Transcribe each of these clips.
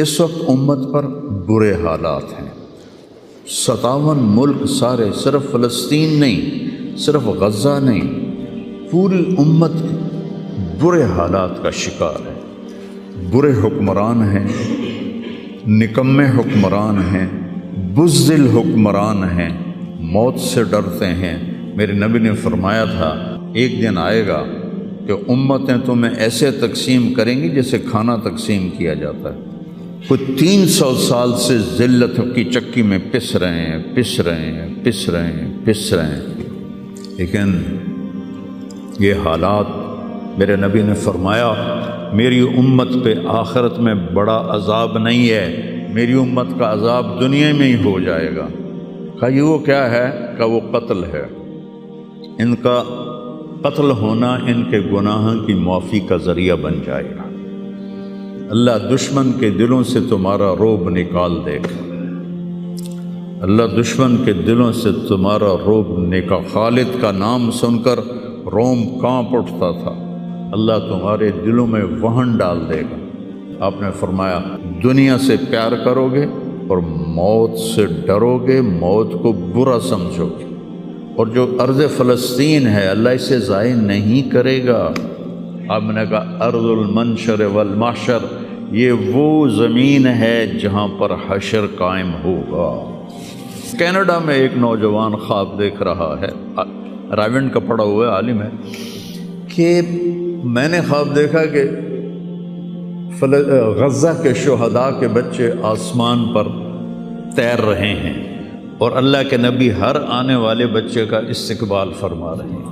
اس وقت امت پر برے حالات ہیں، 57 ملک سارے، صرف فلسطین نہیں، صرف غزہ نہیں، پوری امت برے حالات کا شکار ہے۔ برے حکمران ہیں، نکمے حکمران ہیں، بزدل حکمران ہیں، موت سے ڈرتے ہیں۔ میرے نبی نے فرمایا تھا ایک دن آئے گا کہ امتیں تمہیں ایسے تقسیم کریں گی جیسے کھانا تقسیم کیا جاتا ہے۔ کوئی 300 سال سے ذلت کی چکی میں پس رہے ہیں، لیکن یہ حالات، میرے نبی نے فرمایا میری امت پہ آخرت میں بڑا عذاب نہیں ہے، میری امت کا عذاب دنیا میں ہی ہو جائے گا۔ کہا یہ وہ کیا ہے؟ کہ وہ قتل ہے۔ ان کا قتل ہونا ان کے گناہوں کی معافی کا ذریعہ بن جائے گا۔ اللہ دشمن کے دلوں سے تمہارا رعب نکال دے گا، اللہ دشمن کے دلوں سے تمہارا رعب نکال۔ خالد کا نام سن کر روم کانپ اٹھتا تھا، اللہ تمہارے دلوں میں وہن ڈال دے گا۔ آپ نے فرمایا دنیا سے پیار کرو گے اور موت سے ڈرو گے، موت کو برا سمجھو گے، اور جو ارض فلسطین ہے اللہ اسے ضائع نہیں کرے گا۔ آپ نے کہا ارض المنشر والمحشر، یہ وہ زمین ہے جہاں پر حشر قائم ہوگا۔ کینیڈا میں ایک نوجوان خواب دیکھ رہا ہے، رائیونڈ کا پڑھا ہوا عالم ہے، کہ میں نے خواب دیکھا کہ غزہ کے شہداء کے بچے آسمان پر تیر رہے ہیں اور اللہ کے نبی ہر آنے والے بچے کا استقبال فرما رہے ہیں۔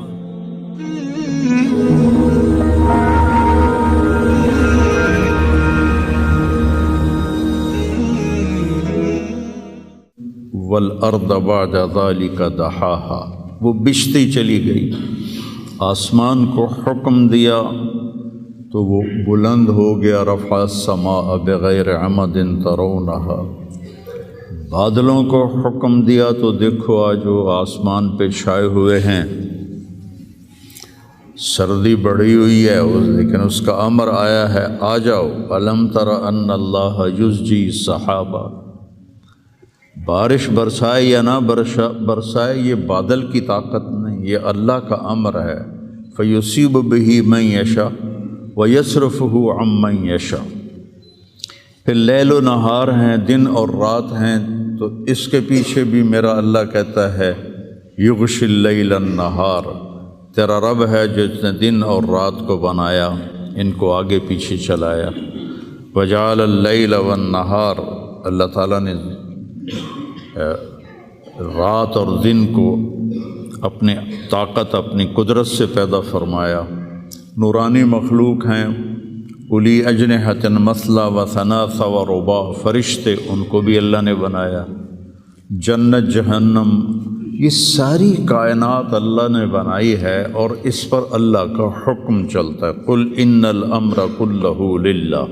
وَالْأَرْضَ بَعْدَ ذَلِكَ دَحَاهَا، وہ بچھتی چلی گئی، آسمان کو حکم دیا تو وہ بلند ہو گیا۔ رفع السماء بغیر عمد ترونها، بادلوں کو حکم دیا تو دیکھو آج وہ آسمان پہ چھائے ہوئے ہیں۔ سردی بڑھی ہوئی ہے لیکن اس کا امر آیا ہے آ جاؤ۔ الم تر ان اللہ یزجی السحابہ، بارش برسائے یا نہ برسائے یہ بادل کی طاقت نہیں، یہ اللہ کا امر ہے۔ فیصیب بہ من یشاء ویصرفہ عن من یشاء، پھر لیل و نہار ہیں، دن اور رات ہیں، تو اس کے پیچھے بھی میرا اللہ کہتا ہے یغشی اللیل النہار، تیرا رب ہے جس نے دن اور رات کو بنایا، ان کو آگے پیچھے چلایا۔ وجعل اللیل والنہار، اللہ تعالیٰ نے رات اور دن کو اپنے طاقت، اپنی قدرت سے پیدا فرمایا۔ نورانی مخلوق ہیں، الی اجنحۃ مثلا و ثلاث و رباع، فرشتے ان کو بھی اللہ نے بنایا۔ جنت جہنم، یہ ساری کائنات اللہ نے بنائی ہے اور اس پر اللہ کا حکم چلتا ہے۔ قل ان الامر کلہ للہ،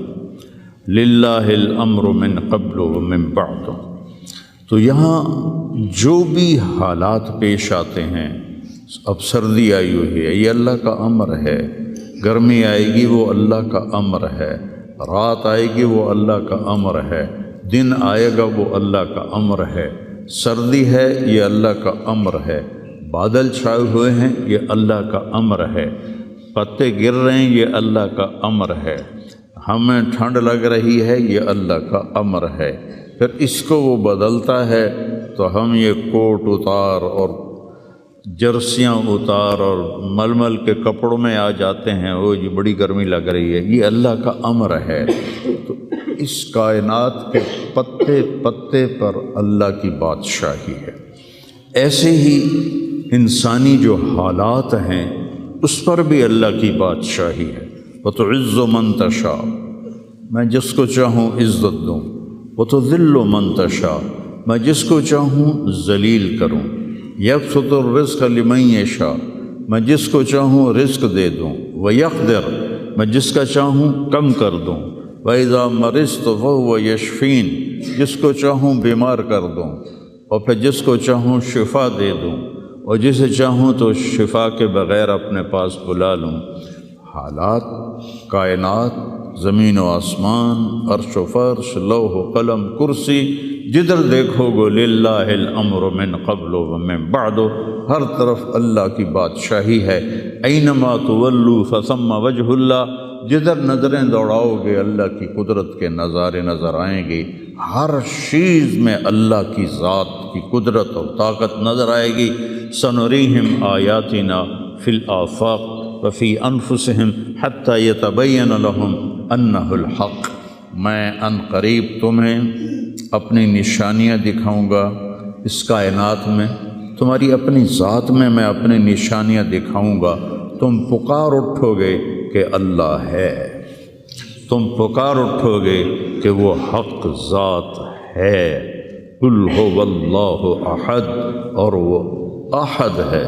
للہ الامر من قبل ومن بعد۔ تو یہاں جو بھی حالات پیش آتے ہیں، اب سردی آئی ہوئی ہے یہ اللہ کا امر ہے، گرمی آئے گی وہ اللہ کا امر ہے، رات آئے گی وہ اللہ کا امر ہے، دن آئے گا وہ اللہ کا امر ہے، سردی ہے یہ اللہ کا امر ہے، بادل چھائے ہوئے ہیں یہ اللہ کا امر ہے، پتے گر رہے ہیں یہ اللہ کا امر ہے، ہمیں ٹھنڈ لگ رہی ہے یہ اللہ کا امر ہے۔ پھر اس کو وہ بدلتا ہے تو ہم یہ کوٹ اتار اور جرسیاں اتار اور ململ کے کپڑوں میں آ جاتے ہیں، وہ جی بڑی گرمی لگ رہی ہے، یہ اللہ کا امر ہے۔ تو اس کائنات کے پتے پتے پر اللہ کی بادشاہی ہے۔ ایسے ہی انسانی جو حالات ہیں اس پر بھی اللہ کی بادشاہی ہے۔ وَتُعِزُّ مَن تَشَاءُ، میں جس کو چاہوں عزت دوں، وَتُذِلُّ مَن تَشَاءُ، میں جس کو چاہوں ذلیل کروں، یبسط الرزق لمن یشاء، میں جس کو چاہوں رزق دے دوں، ویقدر، میں جس کا چاہوں کم کر دوں، وَإِذَا مَرِضْتُ فَهُوَ يَشْفِينِ، جس کو چاہوں بیمار کر دوں اور پھر جس کو چاہوں شفا دے دوں، اور جسے چاہوں تو شفا کے بغیر اپنے پاس بلا لوں۔ حالات، کائنات زمین و آسمان، عرش و فرش، لوح و قلم، کرسی، جدھر دیکھو گو للہ الامر من قبل و من بعد، ہر طرف اللہ کی بادشاہی ہے۔ اینما تولوا فثم وجہ اللہ، جدھر نظریں دوڑاؤ گے اللہ کی قدرت کے نظارے نظر آئیں گے، ہر چیز میں اللہ کی ذات کی قدرت اور طاقت نظر آئے گی۔ سنریہم آیاتنا فی الآفاق وفی انفسہم حتی یتبین لہم انہ الحق، میں ان قریب تمہیں اپنی نشانیاں دکھاؤں گا اس کائنات میں، تمہاری اپنی ذات میں میں اپنی نشانیاں دکھاؤں گا، تم پکار اٹھو گے کہ اللہ ہے، تم پکار اٹھو گے کہ وہ حق ذات ہے۔ قل هو اللہ احد، اور وہ احد ہے،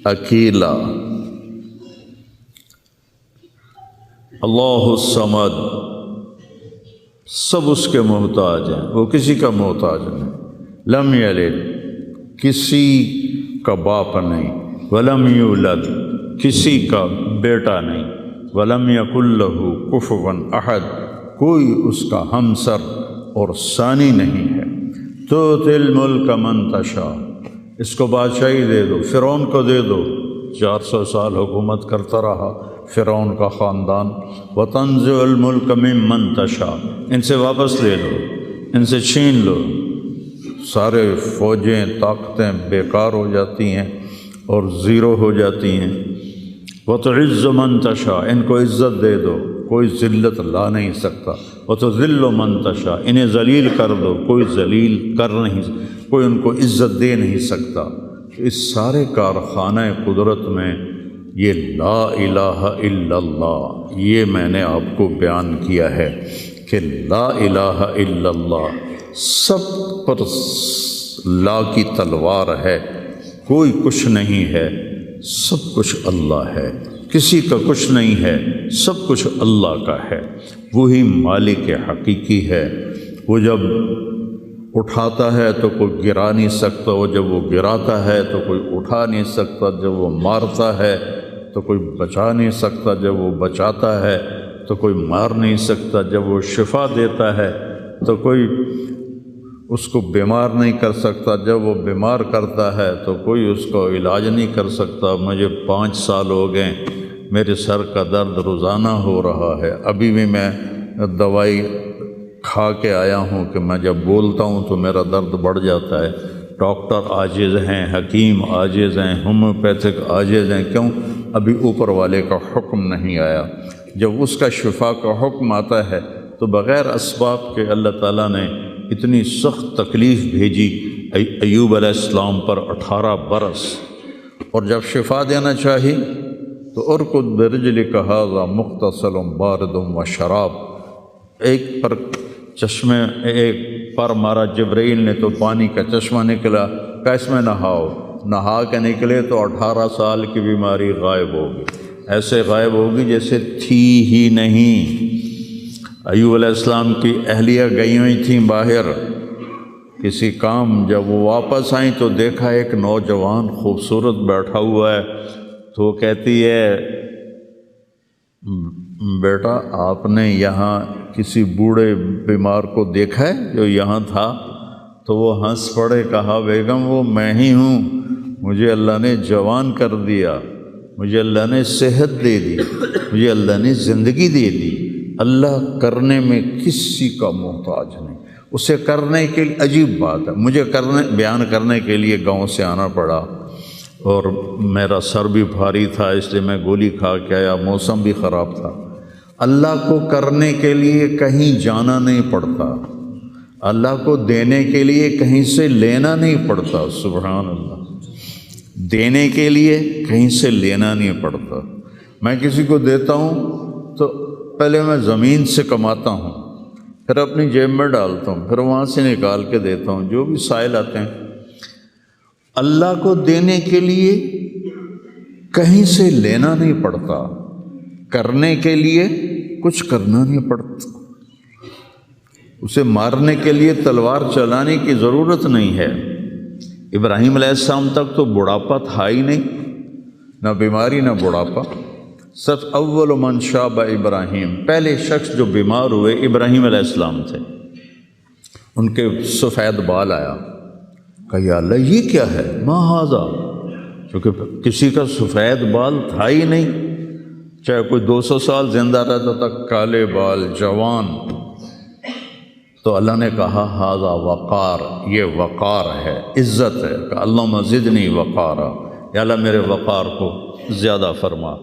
اکیلا۔ اللہ الصمد، سب اس کے محتاج ہیں، وہ کسی کا محتاج نہیں۔ لم یلد، کسی کا باپ نہیں، ولم یولد، کسی کا بیٹا نہیں، ولم یکن لہ کفوا احد، کوئی اس کا ہمسر اور ثانی نہیں ہے۔ تؤتی الملک من تشاء، اس کو بادشاہی دے دو، فرعون کو دے دو، 400 سال حکومت کرتا رہا فرعون کا خاندان۔ وتنزع الملک ممن تشاء، ان سے واپس لے لو، ان سے چھین لو، سارے فوجیں طاقتیں بیکار ہو جاتی ہیں اور زیرو ہو جاتی ہیں۔ وتعز من تشاء، ان کو عزت دے دو، کوئی ذلت لا نہیں سکتا۔ وتذل من تشاء، انہیں ذلیل کر دو، کوئی ذلیل کر نہیں، کوئی ان کو عزت دے نہیں سکتا۔ اس سارے کارخانہ قدرت میں یہ لا الہ الا اللہ، یہ میں نے آپ کو بیان کیا ہے کہ لا الہ الا اللہ، سب پر لا کی تلوار ہے، کوئی کچھ نہیں ہے، سب کچھ اللہ ہے، کسی کا کچھ نہیں ہے، سب کچھ اللہ کا ہے، وہی مالک حقیقی ہے۔ وہ جب اٹھاتا ہے تو کوئی گرا نہیں سکتا، وہ جب وہ گراتا ہے تو کوئی اٹھا نہیں سکتا، جب وہ مارتا ہے تو کوئی بچا نہیں سکتا، جب وہ بچاتا ہے تو کوئی مار نہیں سکتا، جب وہ شفا دیتا ہے تو کوئی اس کو بیمار نہیں کر سکتا، جب وہ بیمار کرتا ہے تو کوئی اس کو علاج نہیں کر سکتا۔ مجھے 5 سال ہو گئے، میرے سر کا درد روزانہ ہو رہا ہے، ابھی بھی میں دوائی کھا کے آیا ہوں کہ میں جب بولتا ہوں تو میرا درد بڑھ جاتا ہے۔ ڈاکٹر عاجز ہیں، حکیم عاجز ہیں، ہومیوپیتھک عاجز ہیں، کیوں؟ ابھی اوپر والے کا حکم نہیں آیا۔ جب اس کا شفا کا حکم آتا ہے تو بغیر اسباب کے اللہ تعالیٰ نے اتنی سخت تکلیف بھیجی ایوب علیہ السلام پر 18 برس، اور جب شفا دینا چاہی تو ارکض برجلک ھذا مغتسل بارد و شراب، ایک پر چشمے، ایک پر مارا جبرائیل نے تو پانی کا چشمہ نکلا، کہ اس میں نہاؤ، نہا کے نکلے تو 18 سال کی بیماری غائب ہوگی، ایسے غائب ہوگی جیسے تھی ہی نہیں۔ ایوب علیہ السلام کی اہلیہ گئی ہوئی تھیں باہر کسی کام، جب وہ واپس آئیں تو دیکھا ایک نوجوان خوبصورت بیٹھا ہوا ہے، تو وہ کہتی ہے بیٹا آپ نے یہاں کسی بوڑھے بیمار کو دیکھا ہے جو یہاں تھا؟ تو وہ ہنس پڑے، کہا بیگم وہ میں ہی ہوں، مجھے اللہ نے جوان کر دیا، مجھے اللہ نے صحت دے دی، مجھے اللہ نے زندگی دے دی۔ اللہ کرنے میں کسی کا محتاج نہیں، اسے کرنے کے لیے عجیب بات ہے، مجھے بیان کرنے کے لیے گاؤں سے آنا پڑا اور میرا سر بھی بھاری تھا، اس لیے میں گولی کھا کے آیا، موسم بھی خراب تھا۔ اللہ کو کرنے کے لیے کہیں جانا نہیں پڑتا، اللہ کو دینے کے لیے کہیں سے لینا نہیں پڑتا، سبحان اللہ، دینے کے لیے کہیں سے لینا نہیں پڑتا۔ میں کسی کو دیتا ہوں تو پہلے میں زمین سے کماتا ہوں، پھر اپنی جیب میں ڈالتا ہوں، پھر وہاں سے نکال کے دیتا ہوں، جو بھی سائل آتے ہیں۔ اللہ کو دینے کے لیے کہیں سے لینا نہیں پڑتا، کرنے کے لیے کچھ کرنا نہیں پڑتا، اسے مارنے کے لیے تلوار چلانے کی ضرورت نہیں ہے۔ ابراہیم علیہ السلام تک تو بڑھاپا تھا ہی نہیں، نہ بیماری نہ بڑھاپا، سب اول من شاب ابراہیم، پہلے شخص جو بیمار ہوئے ابراہیم علیہ السلام تھے، ان کے سفید بال آیا، کہا یا اللہ یہ کیا ہے، ما ھذا، کیونکہ کسی کا سفید بال تھا ہی نہیں، چاہے کوئی 200 سال زندہ رہتا تھا، کالے بال جوان، تو اللہ نے کہا ھذا وقار، یہ وقار ہے، عزت ہے، کہ اللہم زدنی وقارا، یا اللہ میرے وقار کو زیادہ فرما۔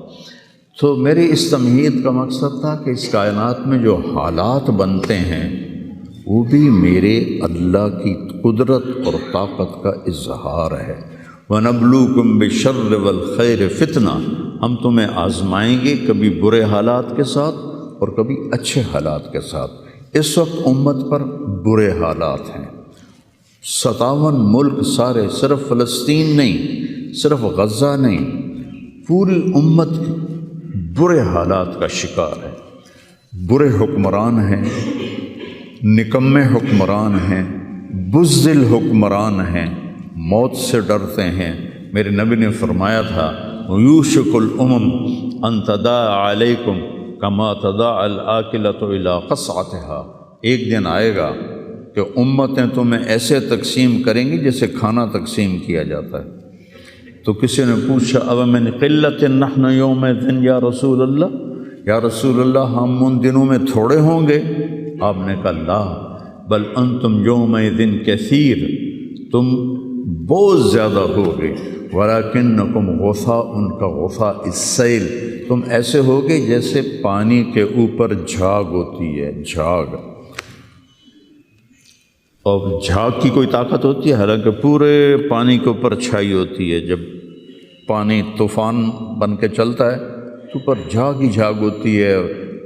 تو میری اس تمہید کا مقصد تھا کہ اس کائنات میں جو حالات بنتے ہیں وہ بھی میرے اللہ کی قدرت اور طاقت کا اظہار ہے۔ وَنَبْلُوكُمْ بِالشَّرِّ وَالْخَيْرِ فِتْنَةً، ہم تمہیں آزمائیں گے کبھی برے حالات کے ساتھ اور کبھی اچھے حالات کے ساتھ۔ اس وقت امت پر برے حالات ہیں، 57 ملک سارے، صرف فلسطین نہیں، صرف غزہ نہیں، پوری امت برے حالات کا شکار ہے۔ برے حکمران ہیں، نکمے حکمران ہیں، بزدل حکمران ہیں، موت سے ڈرتے ہیں۔ میرے نبی نے فرمایا تھا یوشک الامم ان تداعی علیکم کما تداعی الآکلۃ الی قصعتها، ایک دن آئے گا کہ امتیں تمہیں ایسے تقسیم کریں گی جیسے کھانا تقسیم کیا جاتا ہے۔ تو کسی نے پوچھا اب من قلت نحن یومئذ یا رسول اللہ، یا رسول اللہ ہم ان دنوں میں تھوڑے ہوں گے؟ آپ نے کہا لا بل انتم یومئذ کثیر، تم بہت زیادہ ہوگے، ولیکنکم غثاء کا غثاء السیل، تم ایسے ہوگے جیسے پانی کے اوپر جھاگ ہوتی ہے، جھاگ، اور جھاگ کی کوئی طاقت ہوتی ہے؟ حالانکہ پورے پانی کے اوپر چھائی ہوتی ہے، جب پانی طوفان بن کے چلتا ہے تو اوپر جھاگ ہی جھاگ ہوتی ہے،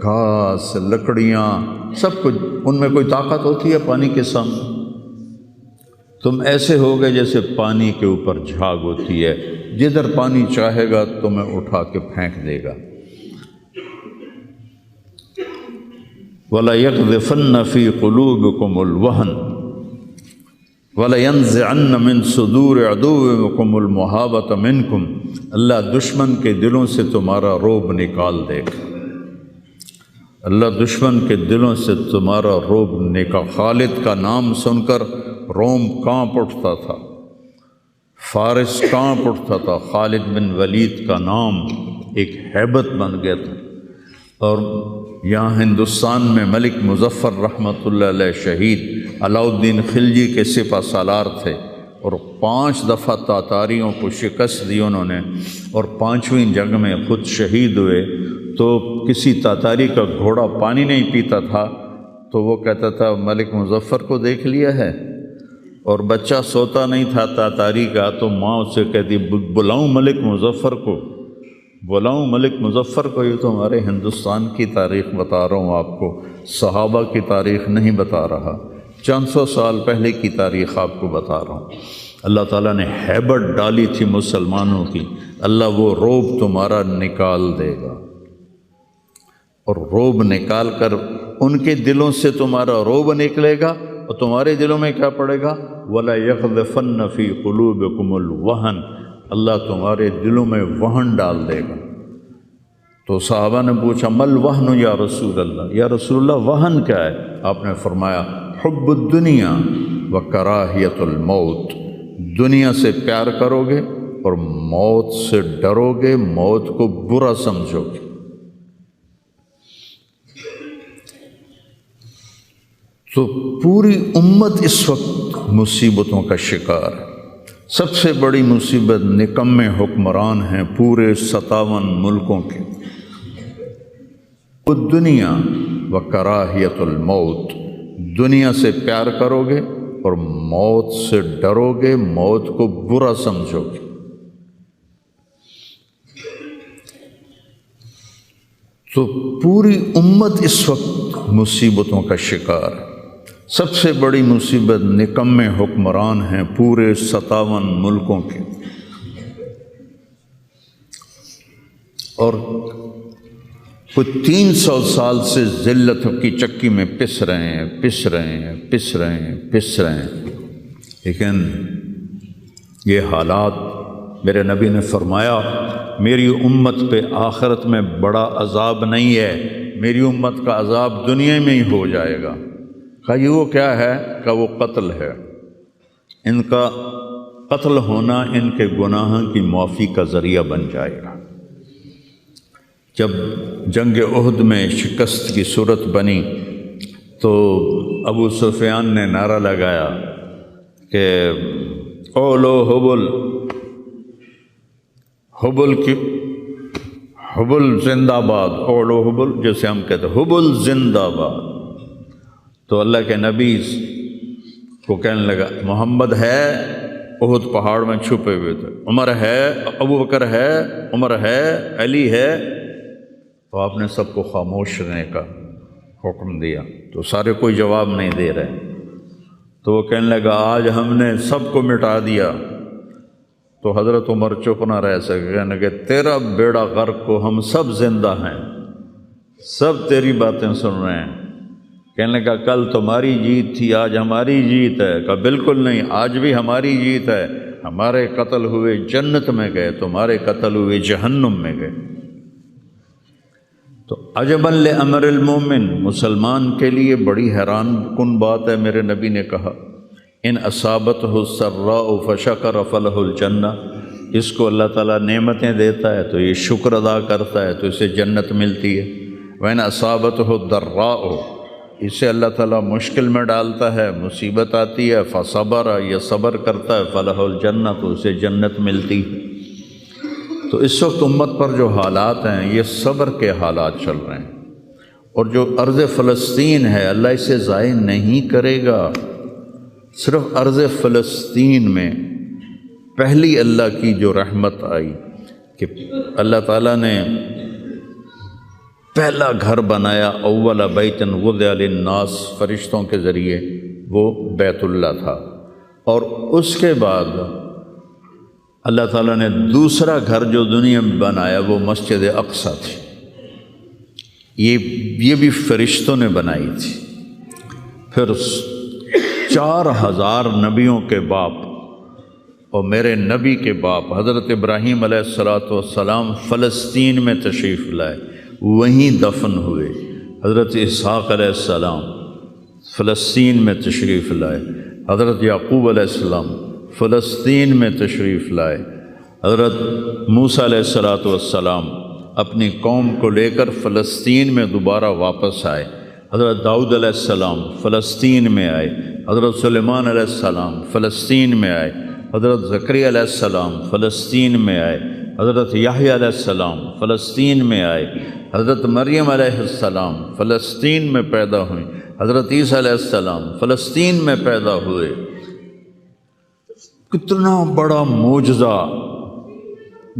گھاس، لکڑیاں، سب کچھ، ان میں کوئی طاقت ہوتی ہے پانی کے سامنے؟ تم ایسے ہوگے جیسے پانی کے اوپر جھاگ ہوتی ہے، جدھر پانی چاہے گا تمہیں اٹھا کے پھینک دے گا۔ وَلَيَقْذِفَنَّ فِي قُلُوبِكُمُ الْوَهْنَ وَلَيَنزِعَنَّ مِن صُدُورِ عَدُوِّكُمُ الْمُهَابَةَ مِنكُمْ، اللہ دشمن کے دلوں سے تمہارا رعب نکال دے گا، اللہ دشمن کے دلوں سے تمہارا رعب نکال۔ خالد کا نام سن کر روم کانپ اٹھتا تھا، فارس کانپ اٹھتا تھا، خالد بن ولید کا نام ایک ہیبت بن گیا تھا۔ اور یہاں ہندوستان میں ملک مظفر رحمۃ اللہ علیہ شہید علاؤ الدین خلجی کے سپہ سالار تھے، اور 5 دفعہ تاتاریوں کو شکست دی انہوں نے، اور 5ویں جنگ میں خود شہید ہوئے۔ تو کسی تاتاری کا گھوڑا پانی نہیں پیتا تھا تو وہ کہتا تھا ملک مظفر کو دیکھ لیا ہے، اور بچہ سوتا نہیں تھا تاتاری کا تو ماں اس سے کہتی بلاؤں ملک مظفر کو، بلاؤں ملک مظفر کو۔ یہ تو ہمارے ہندوستان کی تاریخ بتا رہا ہوں آپ کو، صحابہ کی تاریخ نہیں بتا رہا، 400 سال پہلے کی تاریخ آپ کو بتا رہا ہوں۔ اللہ تعالیٰ نے ہیبت ڈالی تھی مسلمانوں کی، اللہ وہ رعب تمہارا نکال دے گا، اور رعب نکال کر ان کے دلوں سے تمہارا رعب نکلے گا، اور تمہارے دلوں میں کیا پڑے گا؟ وَلَيَقْذِفَنَّ فِي قُلُوبِكُمُ الْوَهْنَ، اللہ تمہارے دلوں میں وہن ڈال دے گا۔ تو صحابہ نے پوچھا مل وہن یا رسول اللہ، یا رسول اللہ وہن کیا ہے؟ آپ نے فرمایا حب الدنیا وکراہیت الموت، دنیا سے پیار کرو گے اور موت سے ڈرو گے، موت کو برا سمجھو گے۔ تو پوری امت اس وقت مصیبتوں کا شکار ہے۔ سب سے بڑی مصیبت نکمے حکمران ہیں پورے 57 ملکوں کے۔ دنیا و کراہیت الموت، دنیا سے پیار کرو گے اور موت سے ڈرو گے، موت کو برا سمجھو گے۔ تو پوری امت اس وقت مصیبتوں کا شکار ہے۔ سب سے بڑی مصیبت نکمے حکمران ہیں پورے 57 ملکوں کے، اور کچھ 300 سال سے ذلت کی چکی میں پس رہے ہیں، لیکن یہ حالات، میرے نبی نے فرمایا میری امت پہ آخرت میں بڑا عذاب نہیں ہے، میری امت کا عذاب دنیا میں ہی ہو جائے گا۔ کہا یہ وہ کیا ہے؟ کہ وہ قتل ہے، ان کا قتل ہونا ان کے گناہوں کی معافی کا ذریعہ بن جائے گا۔ جب جنگ احد میں شکست کی صورت بنی تو ابو سفیان نے نعرہ لگایا کہ اولو حبل، حبل زندہ باد، اولو حبل، جیسے ہم کہتے ہیں حبل زندہ باد۔ تو اللہ کے نبی کو کہنے لگا محمد ہے، احد پہاڑ میں چھپے ہوئے تھے، عمر ہے، ابو بکر ہے، عمر ہے، علی ہے۔ تو آپ نے سب کو خاموش رہنے کا حکم دیا، تو سارے کوئی جواب نہیں دے رہے۔ تو وہ کہنے لگا آج ہم نے سب کو مٹا دیا۔ تو حضرت عمر چپ نہ رہ سکے، کہنے لگے تیرا بیڑا غرق کو، ہم سب زندہ ہیں، سب تیری باتیں سن رہے ہیں۔ کہنے لگا کل تمہاری جیت تھی، آج ہماری جیت ہے۔ کہا بالکل نہیں، آج بھی ہماری جیت ہے، ہمارے قتل ہوئے جنت میں گئے، تمہارے قتل ہوئے جہنم میں گئے۔ تو عجباً لامر المومن، مسلمان کے لیے بڑی حیران کن بات ہے، میرے نبی نے کہا ان اصابتہ السراء فشکر فلہ الجنہ، اس کو اللہ تعالیٰ نعمتیں دیتا ہے تو یہ شکر ادا کرتا ہے تو اسے جنت ملتی ہے۔ وَإِنْ أَصَابَتْهُ الضَّرَّاءُ، اسے اللہ تعالیٰ مشکل میں ڈالتا ہے، مصیبت آتی ہے، فصبر، یہ صبر کرتا ہے، فلہ الجنہ، تو اسے جنت ملتی ہے۔ تو اس وقت امت پر جو حالات ہیں یہ صبر کے حالات چل رہے ہیں، اور جو ارض فلسطین ہے اللہ اسے ضائع نہیں کرے گا۔ صرف ارض فلسطین میں پہلی اللہ کی جو رحمت آئی کہ اللہ تعالیٰ نے پہلا گھر بنایا، اول بیت وضع للناس، فرشتوں کے ذریعے، وہ بیت اللہ تھا، اور اس کے بعد اللہ تعالیٰ نے دوسرا گھر جو دنیا میں بنایا وہ مسجد اقصیٰ تھی، یہ بھی فرشتوں نے بنائی تھی۔ پھر 4000 نبیوں کے باپ اور میرے نبی کے باپ حضرت ابراہیم علیہ السلام فلسطین میں تشریف لائے، وہیں دفن ہوئے۔ حضرت اسحاق علیہ السلام فلسطین میں تشریف لائے، حضرت یعقوب علیہ السلام فلسطین میں تشریف لائے، حضرت موسیٰ علیہ السلام اپنی قوم کو لے کر فلسطین میں دوبارہ واپس آئے، حضرت داؤد علیہ السلام فلسطین میں آئے، حضرت سلیمان علیہ السلام فلسطین میں آئے، حضرت زکریا علیہ السلام فلسطین میں آئے، حضرت یحییٰ علیہ السلام فلسطین میں آئے، حضرت مریم علیہ السلام فلسطین میں پیدا ہوئیں، حضرت عیسیٰ علیہ السلام فلسطین میں پیدا ہوئے۔ کتنا بڑا معجزہ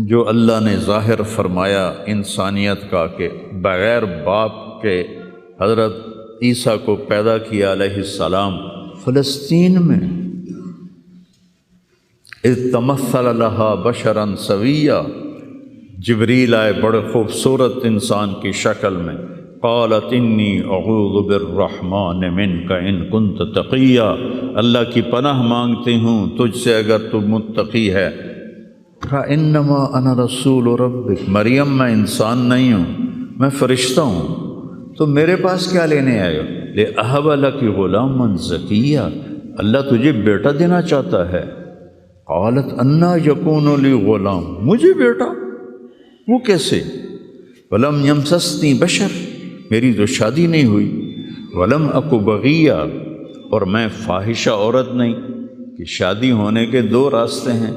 جو اللہ نے ظاہر فرمایا انسانیت کا کہ بغیر باپ کے حضرت عیسیٰ کو پیدا کیا علیہ السلام فلسطین میں۔ اذ تمثل لہا بشرا سویا، جبریل آئے بڑے خوبصورت انسان کی شکل میں، قالت انی اعوذ بالرحمن منک ان کنت تقیا، اللہ کی پناہ مانگتی ہوں تجھ سے اگر تو متقی ہے۔ کہا انما انا رسول ربک، مریم میں انسان نہیں ہوں، میں فرشتہ ہوں، تو میرے پاس کیا لینے آئے ہو؟ لأہب لک غلاما زکیا، اللہ تجھے بیٹا دینا چاہتا ہے۔ قالت انا یکون لی غلام، مجھے بیٹا؟ وہ کیسے؟ ولم یمسسنی بشر، میری تو شادی نہیں ہوئی، ولم اکو بغیہ، اور میں فاحشہ عورت نہیں۔ کہ شادی ہونے کے دو راستے ہیں،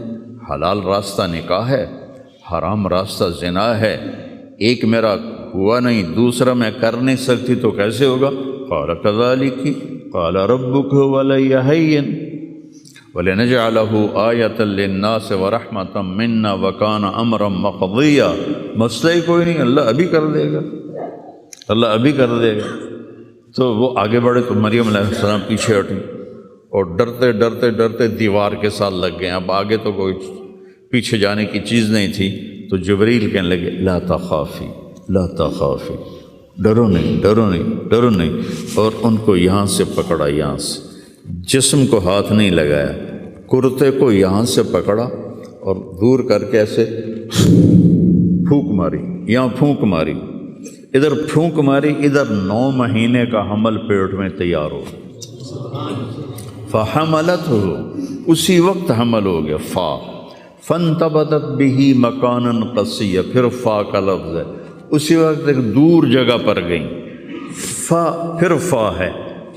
حلال راستہ نکاح ہے، حرام راستہ زنا ہے، ایک میرا ہوا نہیں، دوسرا میں کر نہیں سکتی تو کیسے ہوگا؟ قال کذالک قال ربک ولی ہین وَلِنَجْعَلَهُ آیَةً لِلنَّاسِ وَرَحْمَةً مِنَّا وَكَانَ أَمْرًا مَقْضِيًّا، مسئلہ ہی کوئی نہیں، اللہ ابھی کر دے گا، اللہ ابھی کر دے گا۔ تو وہ آگے بڑھے تو مریم علیہ السلام پیچھے ہٹیں اور ڈرتے ڈرتے ڈرتے دیوار کے ساتھ لگ گئے، اب آگے تو کوئی پیچھے جانے کی چیز نہیں تھی۔ تو جبریل کہنے لگے لا تخافی لا تخافی، ڈرو نہیں ڈرو نہیں ڈرو نہیں، اور ان کو یہاں سے پکڑا، یہاں سے، جسم کو ہاتھ نہیں لگایا، کرتے کو یہاں سے پکڑا اور دور کر کے ایسے پھونک ماری، یہاں پھونک ماری، ادھر پھونک ماری، ادھر 9 مہینے کا حمل پیٹ میں تیار ہو، فحملتہ، اسی وقت حمل ہو گیا، فانتبذت بہ مکانا قصیا، پھر فا کا لفظ ہے، اسی وقت ایک دور جگہ پر گئیں، پھر فا ہے،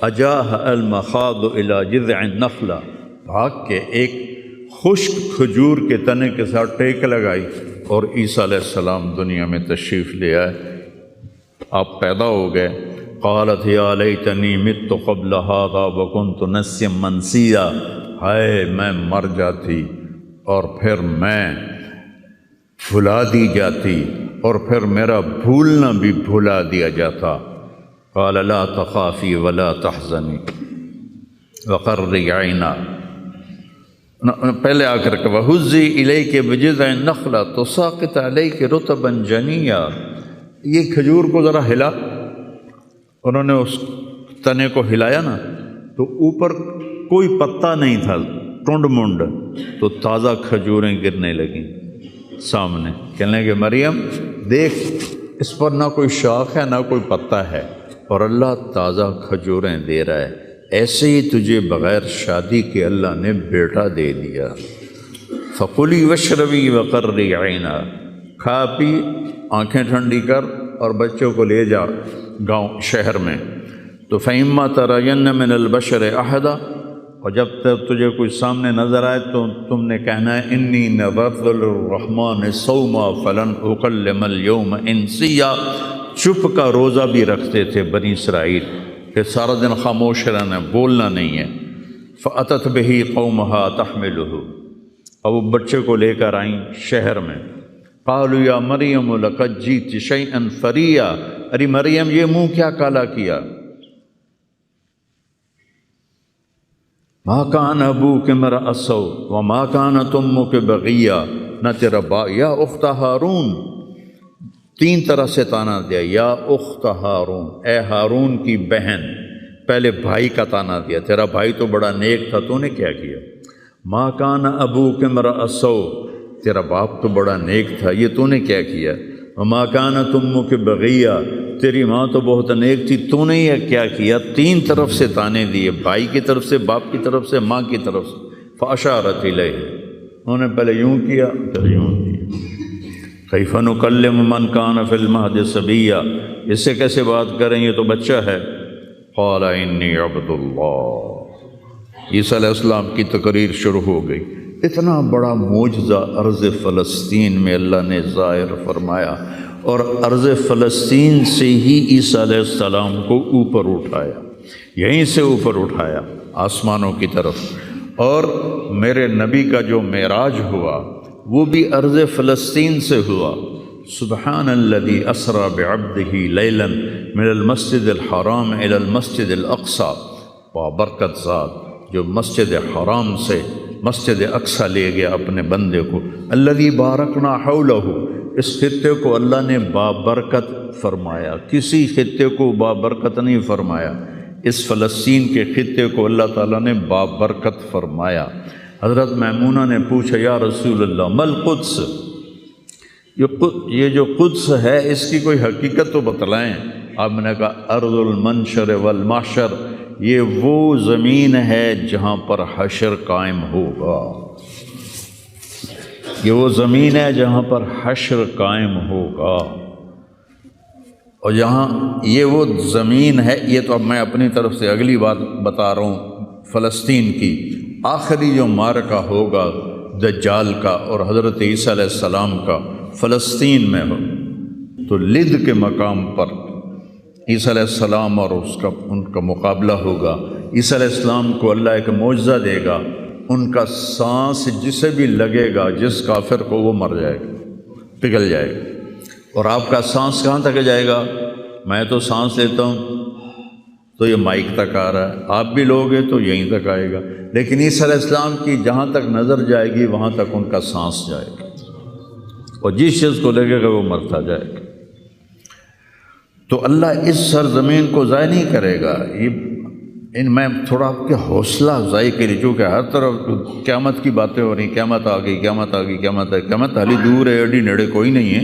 اجاہ المخاض الی جذع النخلہ، بھاگ کے ایک خشک کھجور کے تنے کے ساتھ ٹیک لگائی، اور عیسیٰ علیہ السلام دنیا میں تشریف لے آئے، آپ پیدا ہو گئے۔ قالت یا لیتنی مت قبل ھذا وکنت نسیا منسیا، ہائے میں مر جاتی اور پھر میں بھلا دی جاتی، اور پھر میرا بھولنا بھی بھلا دیا جاتا۔ قال لا تخافی ولا تحزنی وقرری عینا، پہلے آ کر کے وَهُزِّي إِلَيْكِ بِجِذْعِ النَّخْلَةِ تُسَاقِطْ عَلَيْكِ رُطَبًا جَنِيًّا، یہ کھجور کو ذرا ہلا، انہوں نے اس تنے کو ہلایا نا تو اوپر کوئی پتا نہیں تھا، ٹنڈ منڈ، تو تازہ کھجوریں گرنے لگیں سامنے، کہنے لگے مریم دیکھ، اس پر نہ کوئی شاخ ہے نہ کوئی پتا ہے، اور اللہ تازہ کھجوریں دے رہا ہے، ایسے ہی تجھے بغیر شادی کے اللہ نے بیٹا دے دیا۔ فَقُلِي وَاشْرَبِي وَقَرِّي عَيْنًا، کھا پی، آنکھیں ٹھنڈی کر، اور بچوں کو لے جا گاؤں شہر میں۔ تو فَإِمَّا تَرَيَنَّ مِنَ الْبَشَرِ أَحَدًا، اور جب تک تجھے کوئی سامنے نظر آئے تو تم نے کہنا ہے اِنِّي نَذَرْتُ لِلرَّحْمَٰنِ صَوْمًا فَلَنْ أُكَلِّمَ الْيَوْمَ إِنسِيًّا، چپ کا روزہ بھی رکھتے تھے بنی اسرائیل کہ سارا دن خاموش رہنا، بولنا نہیں ہے۔ فَأَتَتْ بِهِ قَوْمَهَا تَحْمِلُهُ، اب وہ بچے کو لے کر آئیں شہر میں۔ قَالُوا يَا مَرْيَمُ لَقَدْ جِئْتِ شَيْئًا فَرِيًّا، ارے مریم یہ منہ کیا کالا کیا، مَا كَانَ أَبُوكِ امْرَأَ سَوْءٍ وَمَا كَانَتْ أُمُّكِ بَغِيًّا، نہ تیرا یا اخت ہارون، 3 طرح سے تانا دیا، یا اخت ہارون، اے ہارون کی بہن، پہلے بھائی کا تانا دیا، تیرا بھائی تو بڑا نیک تھا، تو نے کیا کیا، ما کان ابوک امرأ سوء، تیرا باپ تو بڑا نیک تھا، یہ تو نے کیا کیا، وما کانت امک بغیہ، تیری ماں تو بہت نیک تھی، تو نے یہ کیا کیا، 3 طرف سے تانے دیے، بھائی کی طرف سے، باپ کی طرف سے، ماں کی طرف سے۔ فاشارت الیہ، انہوں نے پہلے یوں کیا پھر یوں کیا۔ کیف نکلم من کان فی المہد صبیا، اس سے کیسے بات کریں، یہ تو بچہ ہے۔ قال انی عبد اللہ، عیسیٰ علیہ السلام کی تقریر شروع ہو گئی۔ اتنا بڑا معجزہ ارض فلسطین میں اللہ نے ظاہر فرمایا، اور ارض فلسطین سے ہی عیسیٰ علیہ السلام کو اوپر اٹھایا، یہیں سے اوپر اٹھایا آسمانوں کی طرف۔ اور میرے نبی کا جو معراج ہوا وہ بھی ارض فلسطین سے ہوا۔ سبحان الذی اسری بعبدہ لیلا من المسجد الحرام الی المسجد الاقصی، بابرکت ذات جو مسجد حرام سے مسجد اقصی لے گیا اپنے بندے کو۔ الذی بارکنا حولہ، اس خطے کو اللہ نے بابرکت فرمایا، کسی خطے کو بابرکت نہیں فرمایا، اس فلسطین کے خطے کو اللہ تعالیٰ نے بابرکت فرمایا۔ حضرت میمونہ نے پوچھا یا رسول اللہ مل قدس، یہ جو قدس ہے اس کی کوئی حقیقت تو بتلائیں۔ آپ نے کہا ارض المنشر والمحشر، یہ وہ زمین ہے جہاں پر حشر قائم ہوگا، یہ وہ زمین ہے جہاں پر حشر قائم ہوگا، اور یہاں یہ وہ زمین ہے۔ یہ تو اب میں اپنی طرف سے اگلی بات بتا رہا ہوں، فلسطین کی آخری جو معرکہ ہوگا دجال کا اور حضرت عیسیٰ علیہ السلام کا فلسطین میں ہو، تو لد کے مقام پر عیسیٰ علیہ السلام اور ان کا مقابلہ ہوگا۔ عیسیٰ علیہ السلام کو اللہ ایک معجزہ دے گا، ان کا سانس جسے بھی لگے گا، جس کافر کو، وہ مر جائے گا، پگھل جائے گا۔ اور آپ کا سانس کہاں تک جائے گا؟ میں تو سانس لیتا ہوں تو یہ مائک تک آ رہا ہے، آپ بھی لوگے تو یہیں تک آئے گا، لیکن عیسیٰ علیہ السلام کی جہاں تک نظر جائے گی وہاں تک ان کا سانس جائے گا، اور جس چیز کو لگے گا وہ مرتا جائے گا۔ تو اللہ اس سرزمین کو ضائع نہیں کرے گا۔ میں تھوڑا آپ کے حوصلہ افزائی کے لیے، چونکہ ہر طرف قیامت کی باتیں ہو رہی، قیامت آ گئی، قیامت آ گئی، قیامت آ گئی، قیامت حالی دور ہے، ایڈی نیڑے کوئی نہیں ہے،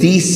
30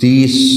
30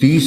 30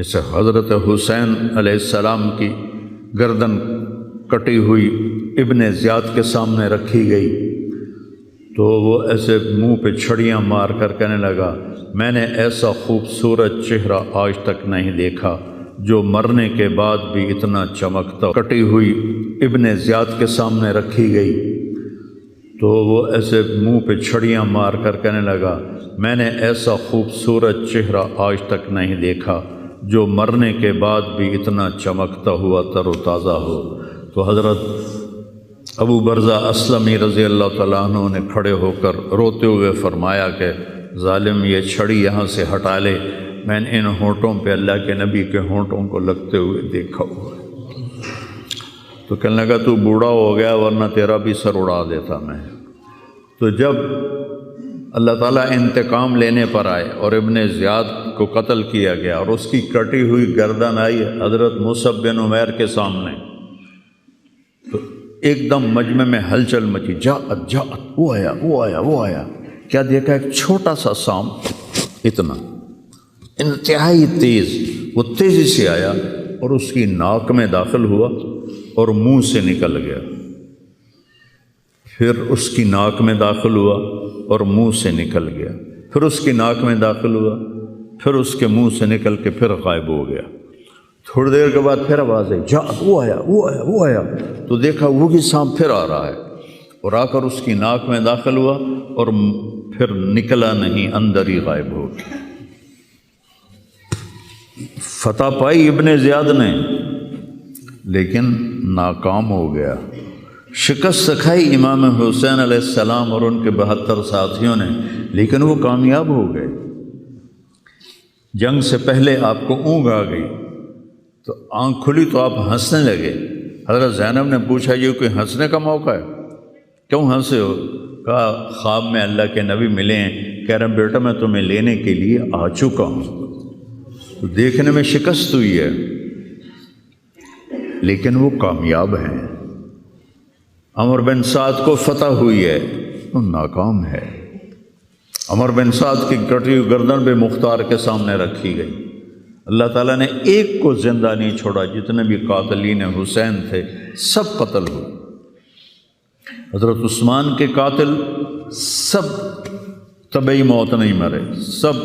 جیسے حضرت حسین علیہ السلام کی گردن کٹی ہوئی ابن زیاد کے سامنے رکھی گئی تو وہ ایسے منہ پہ چھڑیاں مار کر کہنے لگا میں نے ایسا خوبصورت چہرہ آج تک نہیں دیکھا جو مرنے کے بعد بھی اتنا چمکتا۔ کٹی ہوئی ابن زیاد کے سامنے رکھی گئی تو وہ ایسے منہ پہ چھڑیاں مار کر کہنے لگا میں نے ایسا خوبصورت چہرہ آج تک نہیں دیکھا جو مرنے کے بعد بھی اتنا چمکتا ہوا تر و تازہ ہو۔ تو حضرت ابو برزہ اسلمی رضی اللہ تعالیٰ عنہ نے کھڑے ہو کر روتے ہوئے فرمایا کہ ظالم یہ چھڑی یہاں سے ہٹا لے، میں نے ان ہونٹوں پہ اللہ کے نبی کے ہونٹوں کو لگتے ہوئے دیکھا ہوا ہے۔ تو کہنے لگا تو بوڑھا ہو گیا ورنہ تیرا بھی سر اڑا دیتا میں۔ تو جب اللہ تعالیٰ انتقام لینے پر آئے اور ابن زیاد کو قتل کیا گیا اور اس کی کٹی ہوئی گردن آئی حضرت مصعب بن عمیر کے سامنے، تو ایک دم مجمع میں ہلچل مچی، جاءت وہ آیا کیا دیکھا؟ ایک چھوٹا سا سانپ، اتنا انتہائی تیز، وہ تیزی سے آیا اور اس کی ناک میں داخل ہوا اور منہ سے نکل گیا، پھر اس کی ناک میں داخل ہوا اور منہ سے نکل گیا، پھر اس کی ناک میں داخل ہوا، پھر اس کے منہ سے نکل کے پھر غائب ہو گیا۔ تھوڑی دیر کے بعد پھر آواز آئی، جاءت وہ آیا تو دیکھا وہی سانپ پھر آ رہا ہے اور آ کر اس کی ناک میں داخل ہوا اور پھر نکلا نہیں، اندر ہی غائب ہو گیا۔ فتح پائی ابن زیاد نے لیکن ناکام ہو گیا، شکست کھائی امام حسین علیہ السلام اور ان کے 72 ساتھیوں نے، لیکن وہ کامیاب ہو گئے۔ جنگ سے پہلے آپ کو اونگ آ گئی تو آنکھ کھلی تو آپ ہنسنے لگے۔ حضرت زینب نے پوچھا یہ کوئی ہنسنے کا موقع ہے، کیوں ہنسے ہو؟ کہا خواب میں اللہ کے نبی ملے ہیں، کہہ رہے ہیں بیٹا میں تمہیں لینے کے لیے آ چکا ہوں۔ تو دیکھنے میں شکست ہوئی ہے لیکن وہ کامیاب ہیں۔ عمر بن سعد کو فتح ہوئی ہے، وہ ناکام ہے۔ عمر بن سعد کی کٹی ہوئی گردن پہ مختار کے سامنے رکھی گئی، اللہ تعالیٰ نے ایک کو زندہ نہیں چھوڑا، جتنے بھی قاتلین حسین تھے سب قتل ہوئے۔ حضرت عثمان کے قاتل سب طبعی موت نہیں مرے، سب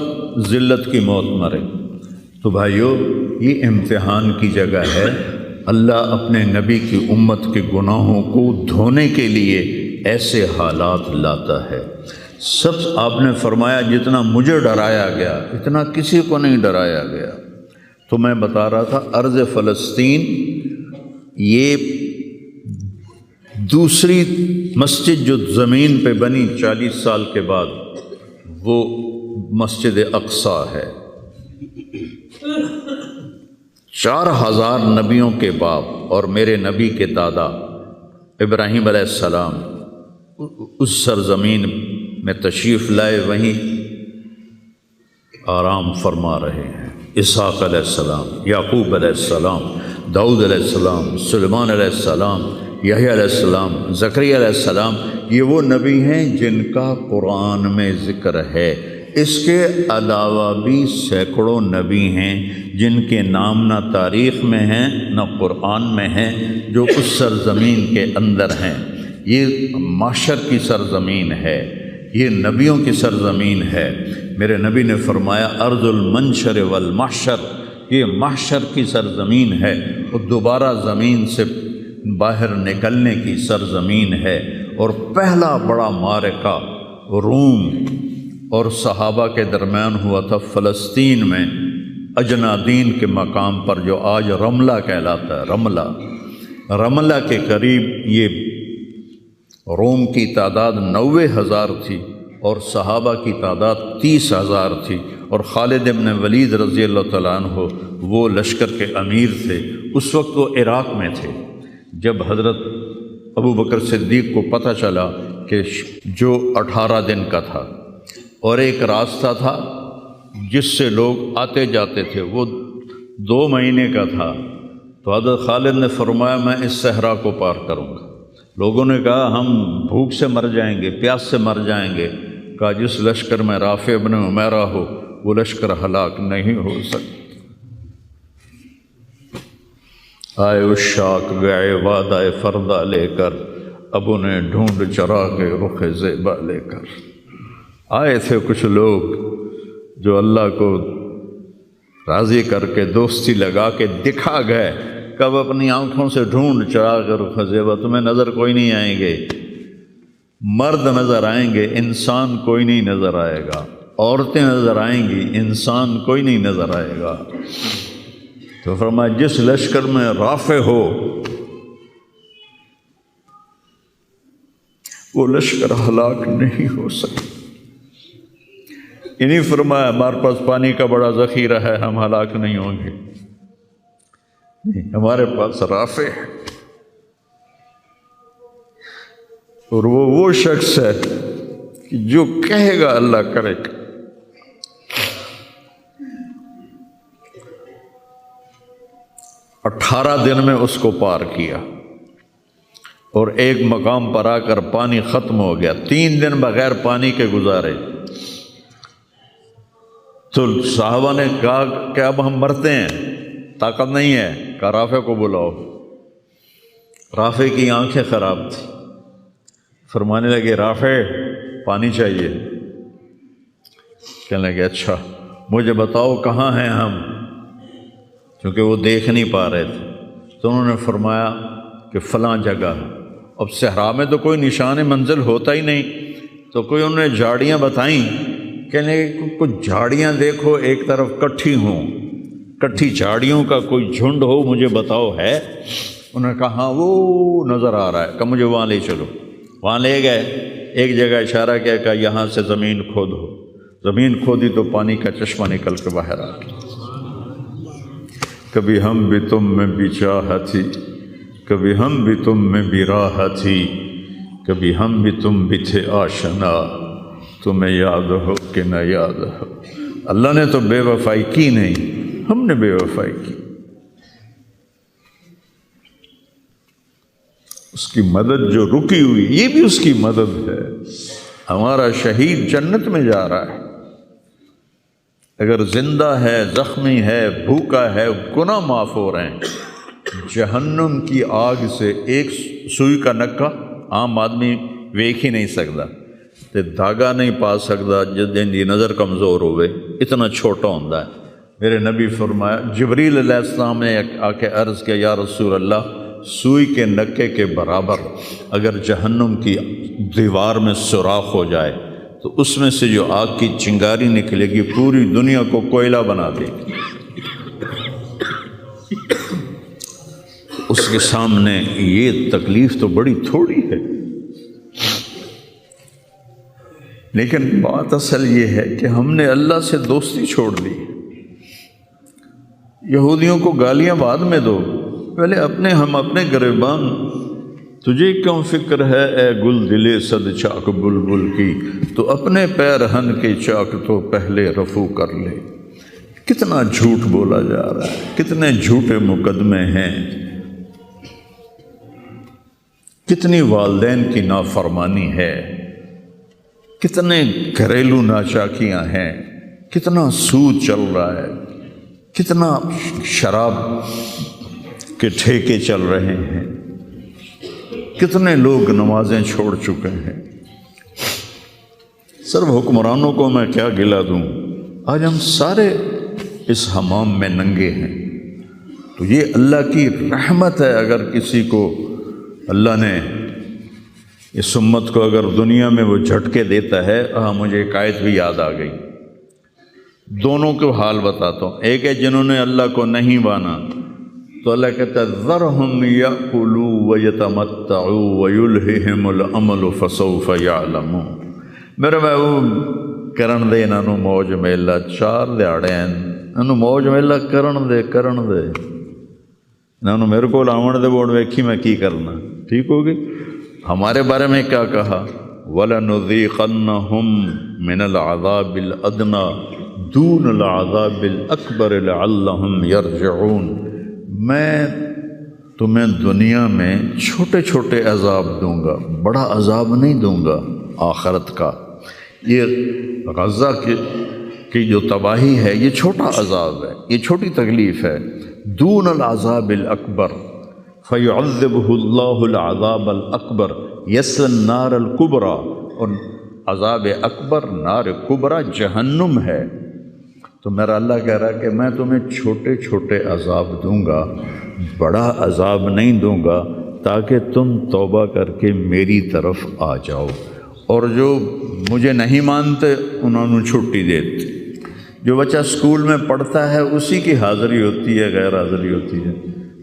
ذلت کی موت مرے۔ تو بھائیو یہ امتحان کی جگہ ہے، اللہ اپنے نبی کی امت کے گناہوں کو دھونے کے لیے ایسے حالات لاتا ہے۔ سب آپ نے فرمایا جتنا مجھے ڈرایا گیا اتنا کسی کو نہیں ڈرایا گیا۔ تو میں بتا رہا تھا ارض فلسطین یہ دوسری مسجد جو زمین پہ بنی 40 سال کے بعد وہ مسجد اقصیٰ ہے۔ 4000 نبیوں کے باپ اور میرے نبی کے دادا ابراہیم علیہ السلام اس سرزمین میں تشریف لائے، وہیں آرام فرما رہے ہیں۔ اسحاق علیہ السلام، یعقوب علیہ السلام، داؤد علیہ السلام، سلیمان علیہ السلام، یحییٰ علیہ السلام، زکریا علیہ السلام، یہ وہ نبی ہیں جن کا قرآن میں ذکر ہے۔ اس کے علاوہ بھی سینکڑوں نبی ہیں جن کے نام نہ تاریخ میں ہیں نہ قرآن میں ہیں، جو اس سرزمین کے اندر ہیں۔ یہ محشر کی سرزمین ہے، یہ نبیوں کی سرزمین ہے۔ میرے نبی نے فرمایا ارض المنشر والمحشر، یہ محشر کی سرزمین ہے اور دوبارہ زمین سے باہر نکلنے کی سرزمین ہے۔ اور پہلا بڑا معرکہ روم اور صحابہ کے درمیان ہوا تھا فلسطین میں، اجنادین کے مقام پر جو آج رملہ کہلاتا ہے۔ رملہ کے قریب یہ روم کی تعداد 90,000 تھی اور صحابہ کی تعداد 30,000 تھی، اور خالد ابن ولید رضی اللہ تعالیٰ عنہ وہ لشکر کے امیر تھے۔ اس وقت وہ عراق میں تھے۔ جب حضرت ابو بکر صدیق کو پتہ چلا کہ جو 18 دن کا تھا اور ایک راستہ تھا جس سے لوگ آتے جاتے تھے وہ 2 مہینے کا تھا، تو حضرت خالد نے فرمایا میں اس صحرا کو پار کروں گا۔ لوگوں نے کہا ہم بھوک سے مر جائیں گے، پیاس سے مر جائیں گے۔ کہا جس لشکر میں رافع ابن عمیرہ ہو وہ لشکر ہلاک نہیں ہو سکتا۔ آئے اشاق گئے وعدہ فردہ لے کر، اب انہیں ڈھونڈ چرا کے رخ زیبا لے کر۔ آئے تھے کچھ لوگ جو اللہ کو راضی کر کے دوستی لگا کے دکھا گئے، کب اپنی آنکھوں سے ڈھونڈ چرا کے رخ زیبا، تمہیں نظر کوئی نہیں آئیں گے، مرد نظر آئیں گے، انسان کوئی نہیں نظر آئے گا، عورتیں نظر آئیں گی، انسان کوئی نہیں نظر آئے گا۔ تو فرمایا جس لشکر میں رافع ہو وہ لشکر ہلاک نہیں ہو سکتا۔ انہیں فرمایا ہمارے پاس پانی کا بڑا ذخیرہ ہے، ہم ہلاک نہیں ہوں گے، نہیں، ہمارے پاس رافع ہے، اور وہ شخص ہے کہ جو کہے گا اللہ کرے گا۔ 18 دن میں اس کو پار کیا، اور ایک مقام پر آ کر پانی ختم ہو گیا، 3 دن بغیر پانی کے گزارے۔ تو صحابہ نے کہا کہ اب ہم مرتے ہیں، طاقت نہیں ہے، کہا رافع کو بلاؤ۔ رافع کی آنکھیں خراب تھیں، فرمانے لگے رافع پانی چاہیے، کہنے لگے اچھا مجھے بتاؤ کہاں ہیں ہم، کیونکہ وہ دیکھ نہیں پا رہے تھے۔ تو انہوں نے فرمایا کہ فلاں جگہ۔ اب صحرا میں تو کوئی نشان منزل ہوتا ہی نہیں، تو کوئی انہوں نے جھاڑیاں بتائیں، کہنے لگے کچھ جھاڑیاں دیکھو ایک طرف کٹھی ہوں، کٹھی جھاڑیوں کا کوئی جھنڈ ہو، مجھے بتاؤ ہے؟ انہوں نے کہا ہاں وہ نظر آ رہا ہے، کہ مجھے وہاں لے چلو۔ وہاں لے گئے، ایک جگہ اشارہ کیا کہ یہاں سے زمین کھودو، زمین کھودی تو پانی کا چشمہ نکل کے باہر آ گیا۔ کبھی ہم بھی تم میں بھی چاہت تھی، کبھی ہم بھی تم میں بھی راہ تھی، کبھی ہم بھی تم بھی تھے آشنا، تمہیں یاد ہو کہ نہ یاد ہو۔ اللہ نے تو بے وفائی کی نہیں، ہم نے بے وفائی کی۔ اس کی مدد جو رکی ہوئی، یہ بھی اس کی مدد ہے۔ ہمارا شہید جنت میں جا رہا ہے، اگر زندہ ہے، زخمی ہے، بھوکا ہے، گناہ معاف ہو رہے ہیں۔ جہنم کی آگ سے ایک سوئی کا نکا عام آدمی ویکھ ہی نہیں سکتا، تے دھاگا نہیں پا سکتا جدیں دی نظر کمزور ہوئے، اتنا چھوٹا ہوتا ہے۔ میرے نبی فرمایا، جبریل علیہ السلام نے آ کے عرض کیا یا رسول اللہ، سوئی کے نکے کے برابر اگر جہنم کی دیوار میں سوراخ ہو جائے تو اس میں سے جو آگ کی چنگاری نکلے گی پوری دنیا کو کوئلہ بنا دے گی۔ اس کے سامنے یہ تکلیف تو بڑی تھوڑی ہے، لیکن بات اصل یہ ہے کہ ہم نے اللہ سے دوستی چھوڑ دی۔ یہودیوں کو گالیاں بعد میں دو، پہلے ہم اپنے گریبان۔ تجھے کیوں فکر ہے اے گل دلے صد چاک بلبل کی، تو اپنے پیرہن کے چاک تو پہلے رفو کر لے۔ کتنا جھوٹ بولا جا رہا ہے، کتنے جھوٹے مقدمے ہیں، کتنی والدین کی نافرمانی ہے، کتنے گھریلو ناچاکیاں ہیں، کتنا سود چل رہا ہے، کتنا شراب کے ٹھیکے چل رہے ہیں، کتنے لوگ نمازیں چھوڑ چکے ہیں۔ صرف حکمرانوں کو میں کیا گلہ دوں، آج ہم سارے اس حمام میں ننگے ہیں۔ تو یہ اللہ کی رحمت ہے، اگر کسی کو اللہ نے اس امت کو اگر دنیا میں وہ جھٹکے دیتا ہے۔ مجھے ایک آیت بھی یاد آ گئی، دونوں کو حال بتاتا ہوں۔ ایک ہے جنہوں نے اللہ کو نہیں مانا، تو اللہ کہتا ہے ذرہم یأکلوا ویتمتعوا ویلہہم الامل فسوف یعلمون۔ میرے محبوب کرن دے انہاں نوں موج میلا، 4 دھیاڑے انہاں نوں موج میلا کرن دے انہاں نوں میرے کول آون دے، بوڑ ویکھی میں کی کرنا، ٹھیک ہوگی۔ ہمارے بارے میں کیا کہا، وَلَنُذِيقَنَّهُم مِّنَ الْعَذَابِ الْأَدْنَىٰ دُونَ الْعَذَابِ الْأَكْبَرِ لَعَلَّهُمْ يَرْجِعُونَ۔ میں تمہیں دنیا میں چھوٹے چھوٹے عذاب دوں گا، بڑا عذاب نہیں دوں گا آخرت کا۔ یہ غزہ کہ جو تباہی ہے یہ چھوٹا عذاب ہے، یہ چھوٹی تکلیف ہے، دون العذاب الاکبر فیعذبہ اللہ العذاب الاکبر یصلی النار الکبریٰ، اور عذاب اکبر نار کبریٰ جہنم ہے۔ تو میرا اللہ کہہ رہا ہے کہ میں تمہیں چھوٹے چھوٹے عذاب دوں گا، بڑا عذاب نہیں دوں گا، تاکہ تم توبہ کر کے میری طرف آ جاؤ، اور جو مجھے نہیں مانتے انہوں نے چھٹی دیتی۔ جو بچہ اسکول میں پڑھتا ہے اسی کی حاضری ہوتی ہے، غیر حاضری ہوتی ہے،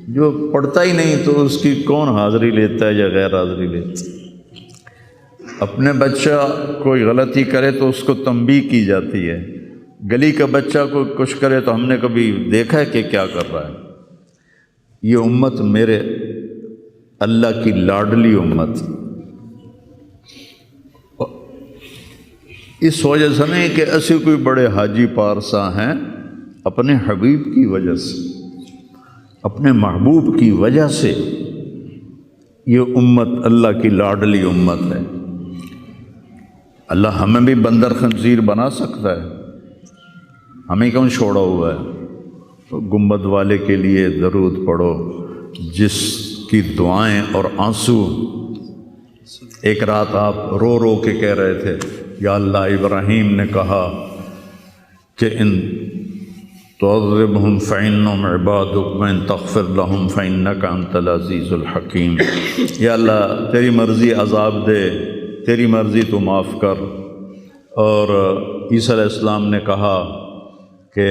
جو پڑھتا ہی نہیں تو اس کی کون حاضری لیتا ہے یا غیر حاضری لیتا ہے۔ اپنے بچہ کوئی غلطی کرے تو اس کو تنبیہ کی جاتی ہے، گلی کا بچہ کوئی کچھ کرے تو ہم نے کبھی دیکھا ہے کہ کیا کر رہا ہے۔ یہ امت میرے اللہ کی لاڈلی امت، اس وجہ سے نہیں کہ ایسے کوئی بڑے حاجی پارسا ہیں، اپنے حبیب کی وجہ سے، اپنے محبوب کی وجہ سے یہ امت اللہ کی لاڈلی امت ہے۔ اللہ ہمیں بھی بندر خنزیر بنا سکتا ہے، ہمیں کیوں چھوڑا ہوا ہے؟ تو گنبد والے کے لیے درود پڑھو جس کی دعائیں اور آنسو، ایک رات آپ رو رو کے کہہ رہے تھے یا اللہ، ابراہیم نے کہا کہ ان تعذبہم فإنہم عبادک وإن تغفر لہم فإنک انت العزیز الحکیم۔ یا اللہ تیری مرضی عذاب دے، تیری مرضی تو معاف کر۔ اور عیسیٰ علیہ السلام نے کہا کہ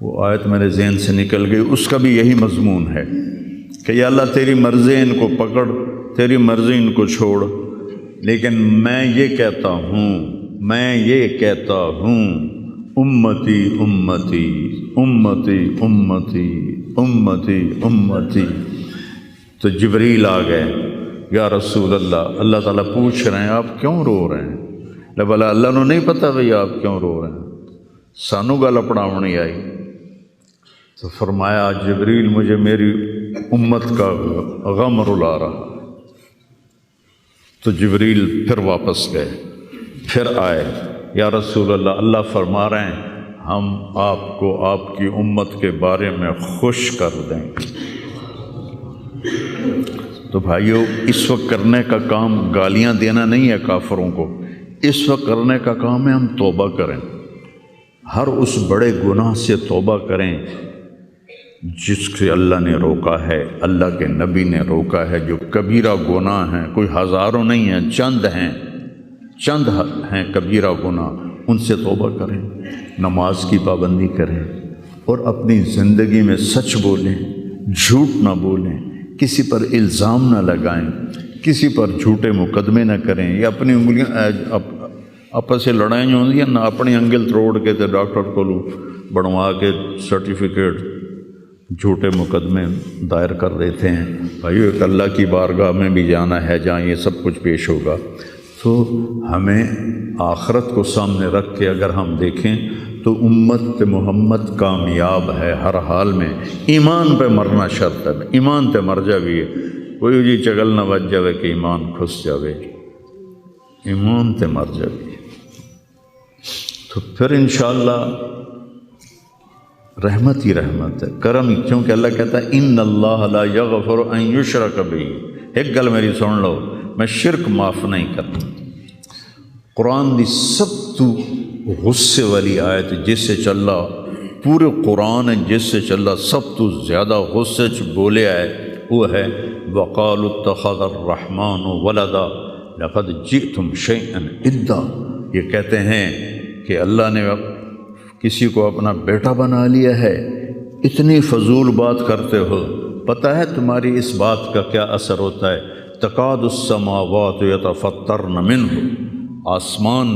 وہ آیت میرے ذہن سے نکل گئی، اس کا بھی یہی مضمون ہے کہ یا اللہ تیری مرضی ان کو پکڑ، تیری مرضی ان کو چھوڑ، لیکن میں یہ کہتا ہوں امتی امتی امتی امتی امتی امتی۔ تو جبریل آ گئے، یا رسول اللہ، اللہ تعالیٰ پوچھ رہے ہیں آپ کیوں رو رہے ہیں؟ بھلا اللہ نو نہیں پتہ بھئی آپ کیوں رو رہے ہیں؟ سانو گل اپناونی آئی۔ تو فرمایا جبریل مجھے میری امت کا غم رلا رہا۔ تو جبریل پھر واپس گئے، پھر آئے، یا رسول اللہ، اللہ فرما رہے ہیں ہم آپ کو آپ کی امت کے بارے میں خوش کر دیں گے۔ تو بھائیو، اس وقت کرنے کا کام گالیاں دینا نہیں ہے کافروں کو، اس وقت کرنے کا کام ہے ہم توبہ کریں، ہر اس بڑے گناہ سے توبہ کریں جس سے اللہ نے روکا ہے، اللہ کے نبی نے روکا ہے۔ جو کبیرہ گناہ ہیں، کوئی ہزاروں نہیں ہیں، چند ہیں کبیرہ گناہ، ان سے توبہ کریں، نماز کی پابندی کریں، اور اپنی زندگی میں سچ بولیں، جھوٹ نہ بولیں، کسی پر الزام نہ لگائیں، کسی پر جھوٹے مقدمے نہ کریں، یا اپنی انگلیاں آپس سے لڑائیں ہوتی ہیں نہ، اپنی انگل توڑ کے ڈاکٹر کو بنوا کے سرٹیفکیٹ جھوٹے مقدمے دائر کر دیتے ہیں۔ بھائیو، ایک اللہ کی بارگاہ میں بھی جانا ہے جہاں یہ سب کچھ پیش ہوگا۔ تو ہمیں آخرت کو سامنے رکھ کے اگر ہم دیکھیں تو امت محمد کامیاب ہے ہر حال میں۔ ایمان پہ مرنا شرط ہے، ایمان تے مر جاویے، کوئی جی چگل نہ بچ جاوے کہ ایمان کھس جاوے، ایمان تے مر جاویے۔ تو پھر انشاءاللہ رحمت ہی رحمت ہے، کرم ہی، کیونکہ اللہ کہتا ہے ان اللہ لا یغفر ان یشرک بہ۔ ایک گل میری سن لو، میں شرک معاف نہیں کرتا۔ قرآن دی سب تو غصے والی آیت جس سے چلا، پورے قرآن جس سے چلا سب تو زیادہ غصے چ بولے آئے وہ ہے وَقَالُوا اتَّخَذَ الرَّحْمَنُ وَلَدًا لَقَدْ جِئْتُمْ شَيْئًا إِدًّا۔ یہ کہتے ہیں کہ اللہ نے کسی کو اپنا بیٹا بنا لیا ہے، اتنی فضول بات کرتے ہو، پتہ ہے تمہاری اس بات کا کیا اثر ہوتا ہے؟ تکاد السماوات یتفطرن منہ، آسمان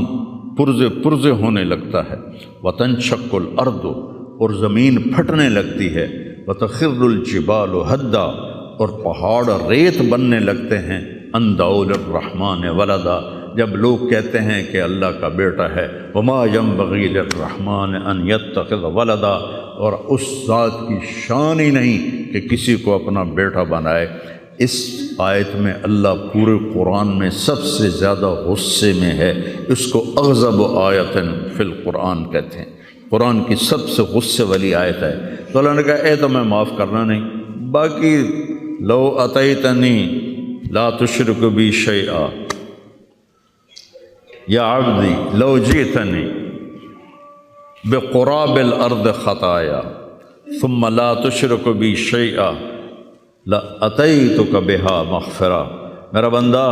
پرزے ہونے لگتا ہے، وتنشق الارض، اور زمین پھٹنے لگتی ہے، وتخر الجبال ہدا، اور پہاڑ ریت بننے لگتے ہیں، ان دعوا للرحمن ولدا، جب لوگ کہتے ہیں کہ اللہ کا بیٹا ہے، وما ينبغي للرحمن ان يتخذ ولدا، اور اس ذات کی شان ہی نہیں کہ کسی کو اپنا بیٹا بنائے۔ اس آیت میں اللہ پورے قرآن میں سب سے زیادہ غصے میں ہے، اس کو اغضب آیت فی القرآن کہتے ہیں، قرآن کی سب سے غصے والی آیت ہے۔ تو اللہ نے کہا اے تو میں معاف کرنا نہیں، باقی لو اتیتنی لا تشرک بی شیئا یا عبدی لو جئتنی بقراب الارض خطایا ثم لا تشرک بی شیئا لأتیتک بہا مغفرہ۔ میرا بندہ،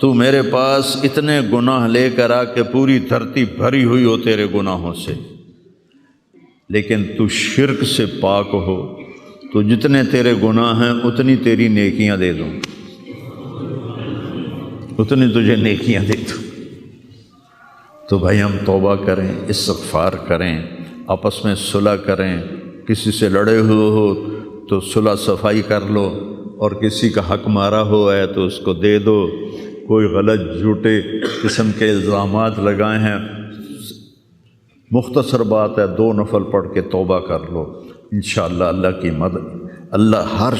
تو میرے پاس اتنے گناہ لے کر آ کہ پوری دھرتی بھری ہوئی ہو تیرے گناہوں سے، لیکن تو شرک سے پاک ہو، تو جتنے تیرے گناہ ہیں اتنی تیری نیکیاں دے دوں، اتنی تجھے نیکیاں دے دوں۔ تو بھائی ہم توبہ کریں، استغفار کریں، آپس میں صلح کریں، کسی سے لڑے ہوئے ہو تو صلح صفائی کر لو، اور کسی کا حق مارا ہوا ہے تو اس کو دے دو، کوئی غلط جھوٹے قسم کے الزامات لگائے ہیں، مختصر بات ہے 2 نفل پڑھ کے توبہ کر لو، انشاءاللہ اللہ کی مدد، اللہ ہر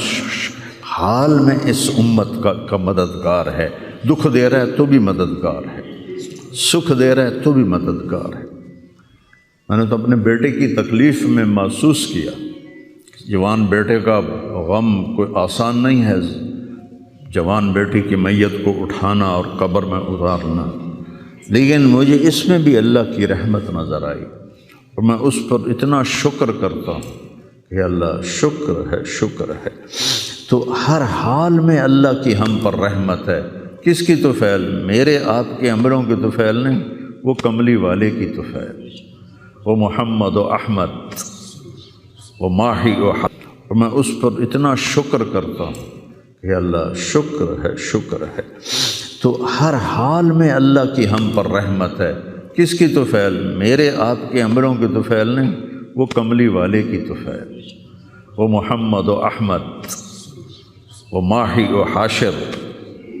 حال میں اس امت کا مددگار ہے، دکھ دے رہا ہے تو بھی مددگار ہے، سکھ دے رہا ہے تو بھی مددگار ہے۔ میں نے تو اپنے بیٹے کی تکلیف میں محسوس کیا، جوان بیٹے کا غم کوئی آسان نہیں ہے، جوان بیٹی کی میت کو اٹھانا اور قبر میں اتارنا، لیکن مجھے اس میں بھی اللہ کی رحمت نظر آئی، اور میں اس پر اتنا شکر کرتا ہوں کہ اللہ شکر ہے، شکر ہے۔ تو ہر حال میں اللہ کی ہم پر رحمت ہے۔ کس کی طفیل؟ میرے آپ کے عملوں کی طفیل نہیں، وہ کملی والے کی طفیل، وہ محمد و احمد و ماہی و حق، اور میں اس پر اتنا شکر کرتا ہوں کہ اللہ شکر ہے، شکر ہے۔ تو ہر حال میں اللہ کی ہم پر رحمت ہے۔ کس کی طفیل؟ میرے آپ کے عملوں کی طفیل نہیں، وہ کملی والے کی طفیل، وہ محمد و احمد و ماہی و حاشر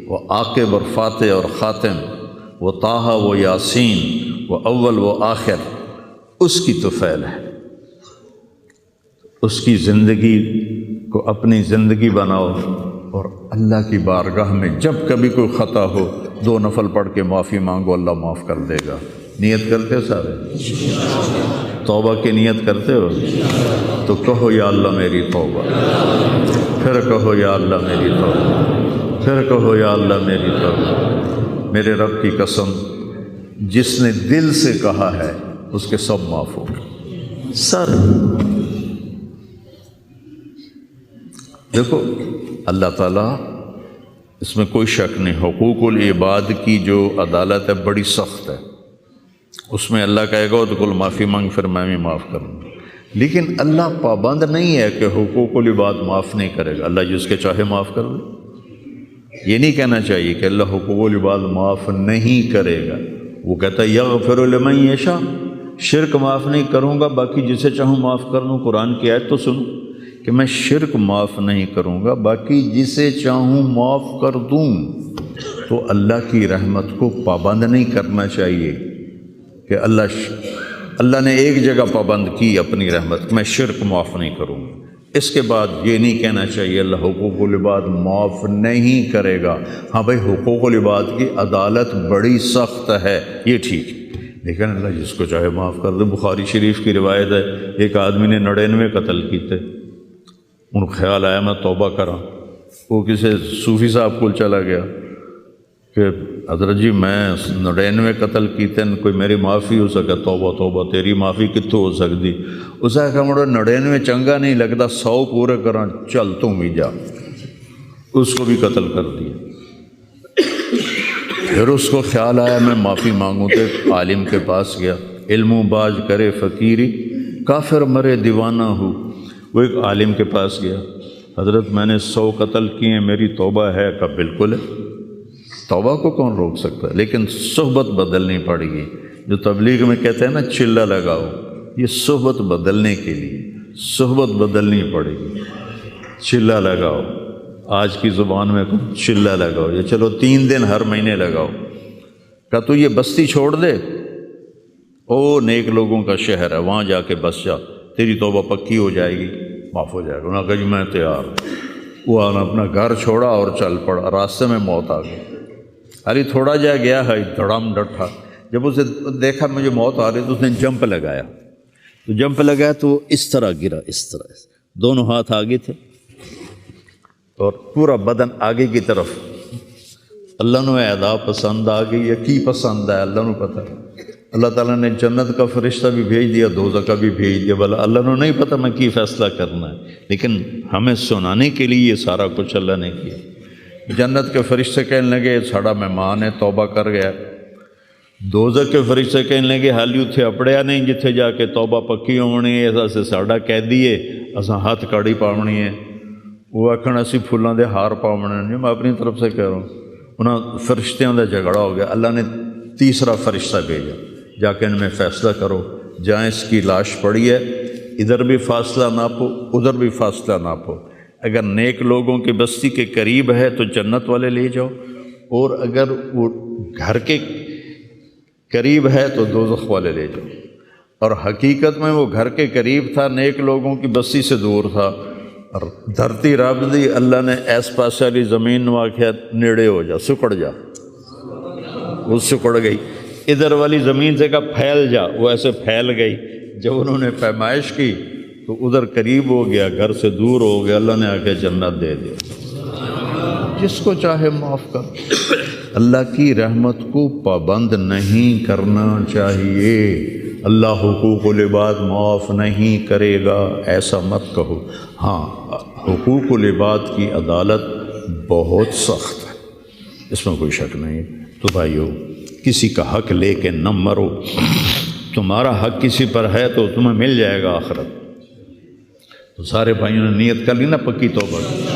و عاقب اور فاتح اور خاتم، وہ طٰہٰ و یاسین، وہ اول و آخر، اس کی طفیل ہے۔ اس کی زندگی کو اپنی زندگی بناؤ، اور اللہ کی بارگاہ میں جب کبھی کوئی خطا ہو 2 نفل پڑھ کے معافی مانگو، اللہ معاف کر دے گا۔ نیت کرتے ہو سارے؟ توبہ کی نیت کرتے ہو؟ تو کہو یا اللہ میری توبہ، پھر کہو یا اللہ میری توبہ، پھر کہو یا اللہ میری توبہ۔ میرے رب کی قسم، جس نے دل سے کہا ہے اس کے سب معاف ہو گئے۔ سر دیکھو، اللہ تعالیٰ، اس میں کوئی شک نہیں، حقوق العباد کی جو عدالت ہے بڑی سخت ہے، اس میں اللہ کہے گا تو کل معافی مانگ، پھر میں بھی معاف کروں گا، لیکن اللہ پابند نہیں ہے کہ حقوق العباد معاف نہیں کرے گا، اللہ جس کے چاہے معاف کر دے۔ یہ نہیں کہنا چاہیے کہ اللہ حقوق العباد معاف نہیں کرے گا، وہ کہتا ہے یغفر لمن یشاء، شرک معاف نہیں کروں گا، باقی جسے چاہوں معاف کر دوں۔ قرآن کی آیت تو سنو کہ میں شرک معاف نہیں کروں گا، باقی جسے چاہوں معاف کر دوں۔ تو اللہ کی رحمت کو پابند نہیں کرنا چاہیے کہ اللہ نے ایک جگہ پابند کی اپنی رحمت، میں شرک معاف نہیں کروں گا، اس کے بعد یہ نہیں کہنا چاہیے اللہ حقوق العباد معاف نہیں کرے گا۔ ہاں بھائی، حقوق العباد کی عدالت بڑی سخت ہے، یہ ٹھیک ہے، لیکن اللہ جس کو چاہے معاف کر دے۔ بخاری شریف کی روایت ہے، ایک آدمی نے 99 قتل کیتے، ان کو خیال آیا میں توبہ کراں، وہ کسی صوفی صاحب کو چلا گیا کہ حضرت جی میں 99 قتل کیتے، کوئی میری معافی ہو سکے؟ توبہ توبہ، تیری معافی کتوں ہو سکتی؟ اس نے کہا مڑا 99 چنگا نہیں لگتا، 100 پورے کراں، چل تم بھی جا۔ اس کو بھی قتل کر دیا۔ پھر اس کو خیال آیا میں معافی مانگوں، تو عالم کے پاس گیا، علم باز کرے فقیری، کافر مرے دیوانہ ہو۔ وہ ایک عالم کے پاس گیا، حضرت میں نے 100 قتل کیے ہیں، میری توبہ ہے؟ کہا بالکل ہے، توبہ کو کون روک سکتا ہے، لیکن صحبت بدلنی پڑے گی۔ جو تبلیغ میں کہتے ہیں نا چلہ لگاؤ، یہ صحبت بدلنے کے لیے صحبت بدلنی پڑے گی۔ چلہ لگاؤ، آج کی زبان میں چلہ لگاؤ، یا چلو 3 دن ہر مہینے لگاؤ، کہا تو یہ بستی چھوڑ دے، او نیک لوگوں کا شہر ہے، وہاں جا کے بس جا، تیری توبہ پکی ہو جائے گی، معاف ہو جائے گا۔ انہوں نے کہا جی میں تیار ہوں۔ وہ اپنا گھر چھوڑا اور چل پڑا، راستے میں موت آ گئی۔ علی تھوڑا جا گیا ہے، دھڑام ڈٹھا، جب اسے دیکھا مجھے موت آ رہی تو اس نے جمپ لگایا، تو جمپ لگایا تو اس طرح گرا، اس طرح، دونوں ہاتھ آگے تھے اور پورا بدن آگے کی طرف۔ اللہ نو ادا پسند آ گئی ہے، کی پسند ہے اللہ نو پتہ۔ اللہ تعالیٰ نے جنت کا فرشتہ بھی بھیج دیا، دوزخ کا بھی بھیج دیا، بھلا اللہ نو نہیں پتہ میں کی فیصلہ کرنا ہے، لیکن ہمیں سنانے کے لیے یہ سارا کچھ اللہ نے کیا۔ جنت کے فرشتے کہنے لگے ساڑا مہمان ہے، توبہ کر گیا۔ دوزخ کے فرشتے کہنے لگے حالی اتھے اپڑیا نہیں جتھے جا کے توبہ پکی ہونی ہے، ایسا سے ساڑا قیدی ہے، اساں ہاتھ کاڑی پاونی ہے۔ وہ آکھن اسی پھولاں دے ہار پاونے ہیں، میں اپنی طرف سے کہہ رہا ہوں۔ انہاں فرشتیاں دا جھگڑا ہو گیا، اللہ نے تیسرا فرشتہ بھیجا، جا کے ان میں فیصلہ کرو، جہاں اس کی لاش پڑی ہے ادھر بھی فاصلہ ناپو، ادھر بھی فاصلہ ناپو۔ اگر نیک لوگوں کی بستی کے قریب ہے تو جنت والے لے جاؤ، اور اگر وہ گھر کے قریب ہے تو دوزخ والے لے جاؤ۔ اور حقیقت میں وہ گھر کے قریب تھا، نیک لوگوں کی بستی سے دور تھا۔ اور دھرتی رب دی، اللہ نے ایس پاسے والی زمین واقعہ نیڑے ہو جا، سکڑ جا، وہ سکڑ گئی۔ ادھر والی زمین سے کہا پھیل جا، وہ ایسے پھیل گئی۔ جب انہوں نے پیمائش کی تو ادھر قریب ہو گیا، گھر سے دور ہو گیا، اللہ نے آ کے جنت دے دیا۔ جس کو چاہے معاف کر۔ اللہ کی رحمت کو پابند نہیں کرنا چاہیے۔ اللہ حقوق العباد معاف نہیں کرے گا ایسا مت کہو۔ ہاں، حقوق العباد کی عدالت بہت سخت ہے، اس میں کوئی شک نہیں۔ تو بھائیو، کسی کا حق لے کے نہ مرو، تمہارا حق کسی پر ہے تو تمہیں مل جائے گا آخرت۔ تو سارے بھائیوں نے نیت کر لی نا پکی توبہ کی۔